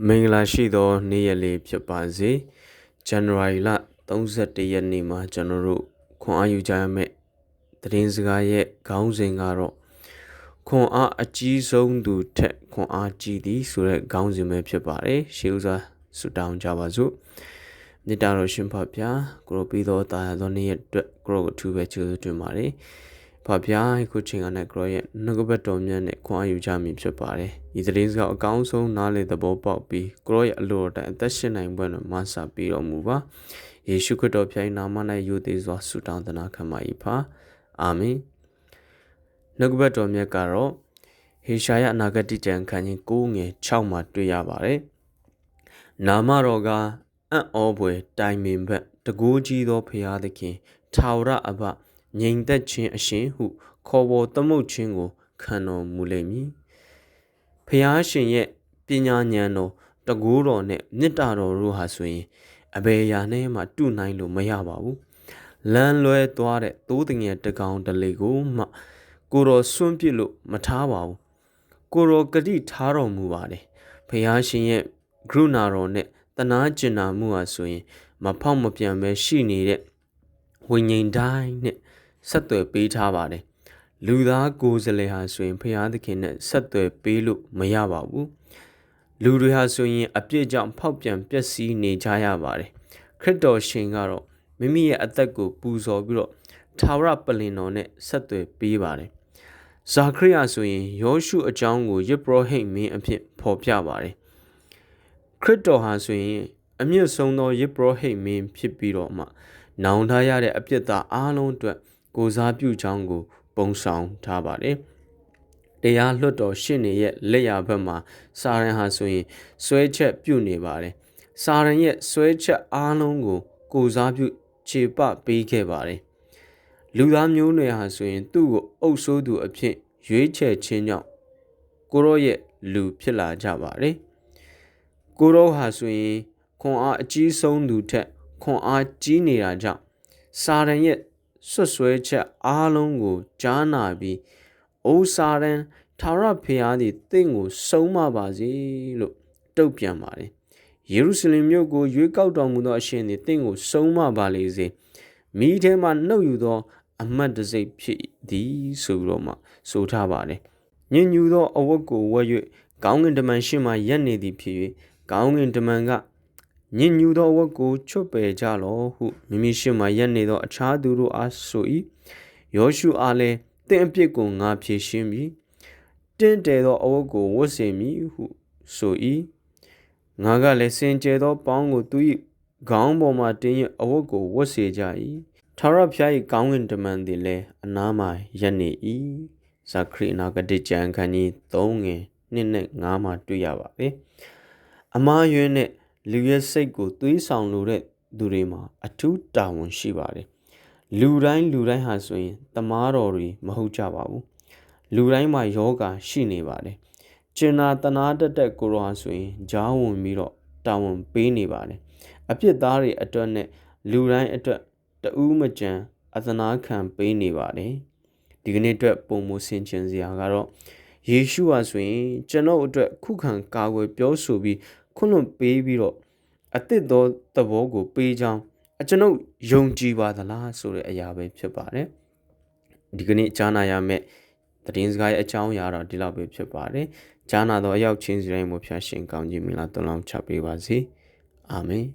မင်္ဂလာရှိသောနေ့ရက်လေးဖြစ်ပါစေဇန်နဝါရီလ31ရက်နေ့မှာကျွန်တော်တို့ခွန်အားယူကြရမယ့်သတင်းစကားရဲ့ခေါင်းစဉ်ကတော့ခွန်အားအကြီးဆုံးသူထက်ခွန်အားကြီးသည်ဆိုတဲ့ခေါင်းစဉ်ပဲဖြစ်ပါတယ်ရှေးဥစွာဆုတောင်းကြပါစို့မေတ္တာတော်ရှင်ဖဖျားကိုရောပြီးတော့တာယာသောနေ့ရက်အတွက်ကိုရောအထူးပဲကျေးဇူးတင်ပါတယ်ဖဖျားအခုချိန်ကနဲ့ကိုရောရဲ့နှုတ်ကပတ်တော်မြတ်နဲ့ခွန်အားယူကြမည်ဖြစ်ပါတယ်ဒီသတင်းစကားအကောင်းဆုံးနားလည်သဘောပေါက်ပြီးကိုရောရဲ့အလိုတော်အသက်ရှင်နိုင်ပွဲတော်မှာစပြီးတော်မူပါယေရှုခရစ်တော်ဖျား၏နာမ၌ယုသေးစွာဆုတောင်းသနာခံပါ၏ဖာအာမင်နှုတ်ကပတ်တော်မြတ်ကတော့ဟေရှာယအနာဂတိကျမ်းခန်းကြီး9ငယ်6မှာတွေ့ရပါတယ်နာမတော်ကအံ့ဩဖွယ်တိုင်ပင်ဘက်တကိုးကြီးသောဖရာသခင်ထာဝရအဘငြိမ်သက်ခြင်းအရှင်ဟုခေါ်ဝေါ်သမုတ်ခြင်းကိုခံတော်မူလိမ့်မည်ဖရာရှင်ရဲ့ပညာဉာဏ်တော်တကိုးတော်နဲ့မေတ္တာတော်တို့ဟာဆိုရင်အဘယ်အရာနဲ့မှတူနိုင်လို့မရပါဘူးလမ်းလွဲသွားတဲ့သိုးတငယ်တကောင်တလေကိုမှကိုတော်စွန့်ပစ်လို့မထားပါဘူးကိုတော်ဂတိထားတော်မူပါတယ်ဖရာရှင်ရဲ့ကရုဏာတော်နဲ့တနာကျင်နာမှုဟာဆိုရင်မဖောက်မပြန်ပဲရှိနေတဲ့ဝိညာဉ်တိုင်းနဲ့ဆက်သွယ်ပေးထားပါတယ်လူသားကိုယ်စားလှယ်ဟာဆိုရင်ဖရာသခင်နဲ့ဆက်သွယ်ပေးလို့မရပါဘူးလူတွေဟာဆိုရင်အပြစ်ကြောင့်ဖောက်ပြန်ပျက်စီးနေကြရပါတယ်ခရစ်တော်ရှင်ကတော့မိမိရဲ့အသက်ကိုပူဇော်ပြီးတော့ထာဝရပလင်တော်နဲ့ဆက်သွယ်ပေးပါတယ်ဇာခရိယဆိုရင်ယောရှုအကြောင်းကိုယေဘရဟိတ်မင်းအဖြစ်ဖော်ပြပါတယ်ခရစ်တော်ဟာဆိုရင်အမြင့်ဆုံးသောယေဘရဟိတ်မင်းဖြစ်ပြီးတော့မှနောင်တရတဲ့အပြစ်သားအားလုံးအတွက်ကိုစားပြုကြောင်းကိုပုံဆောင်ထားပါတယ်တရားလွှတ်တော်ရှင့်နေရဲ့လက်ရာဘက်မှာစာရန်ဟာဆိုရင်ဆွဲချက်ပြုနေပါတယ်စာရန်ရဲ့ဆွဲချက်အားလုံးကိုကိုစားပြုခြေပပေးခဲ့ပါတယ်လူသားမျိုးနွယ်ဟာဆိုရင်သူ့ကိုအုပ်ဆိုးသူအဖြစ်ရွေးချယ်ခြင်းကြောင့်ကိုရောရဲ့လူဖြစ်လာကြပါတယ်ကိုရောဟာဆိုရင်ခွန်အားအကြီးဆုံးသူထက်ခွန်အားကြီးနေတာကြောင့်စာရန်ရဲ့ဆွတ်ဆွဲချက်အားလုံးကိုကြားနာပြီးအိုးစာရန်ထာဝရဘုရားသည်တင့်ကိုဆုံးမပါစေလို့တုတ်ပြန်ပါတယ်ယေရုရှလင်မြို့ကိုရွေးကောက်တော်မူသောအရှင်သည်တင့်ကိုဆုံးမပါလေစေမိထဲမှနှုတ်ယူသောအမတ်တစိတ်ဖြစ်သည်ဆိုပြီးတော့မှဆိုထားပါတယ်ညဉ့်ညူသောအဝတ်ကိုဝတ်၍ကောင်းကင်တမန်ရှေ့မှရပ်နေသည်ဖြစ်၍ကောင်းကင်တမန်ကညဉ့်ညူသောအဝတ်ကိုချွတ်ပယ်ကြလော့ဟုမိမိရှေ့မှရပ်နေသောအခြားသူတို့အားဆို၏ယောရှုအားလည်းတင့်အပြစ်ကိုငါဖြေရှင်းပြီတင့်တယ်သောအဝတ်ကိုဝတ်စေမည်ဟုဆို၏ငါကလည်းစင်ကြယ်သောပေါင်းကိုသူ၏ခေါင်းပေါ်မှတင်း၍အဝတ်ကိုဝတ်စေကြ၏ထာဝရဘုရား၏ကောင်းကင်တမန်သည်လည်းအနားမှရပ်နေ၏ဇာခရိအနာဂတိကျမ်းခန်းကြီး3ငယ်2နဲ့5မှာတွေ့ရပါတယ်အမားယွင်းနဲ့လူရဲ့စိတ်ကိုသွေးဆောင်လိုတဲ့သူတွေမှာအထူးတာဝန်ရှိပါတယ်လူတိုင်းဟာဆိုရင်တမားတော်တွေမဟုတ်ကြပါဘူးလူတိုင်းမှာယောဂါရှိနေပါတယ်ကျင်နာတနာတက်ကိုရောဆိုရင်ဂျားဝင်ပြီးတော့တာဝန်ပေးနေပါတယ်အပြစ်သားတွေအတွက်နဲ့လူတိုင်းအတွက်တူးမကြံအသနာခံပေးနေပါတယ်ဒီကနေ့အတွက်ပုံမဆင်ခြင်စရာကတော့ယေရှုဟာဆိုရင်ကျွန်တော်အတွက်ခုခံကာကွယ်ပြောဆိုပြီးခွင့်လွှတ်ပေးပြီးတော့အသစ်သောသဘောကိုပေးကြောင်းကျွန်ုပ်ယုံကြည်ပါသလားဆိုတဲ့အရာပဲဖြစ်ပါတယ်ဒီကနေ့ကြားနာရမယ့်သတင်းစကားရဲ့အကြောင်းအရာတော့ဒီလောက်ပဲဖြစ်ပါတယ်ကြားနာသောအရောက်ချင်းစီတိုင်းမှာဖျားရှင်ကောင်းကြီးမင်္ဂလာတုံးလောင်းချပေးပါစေအာမင်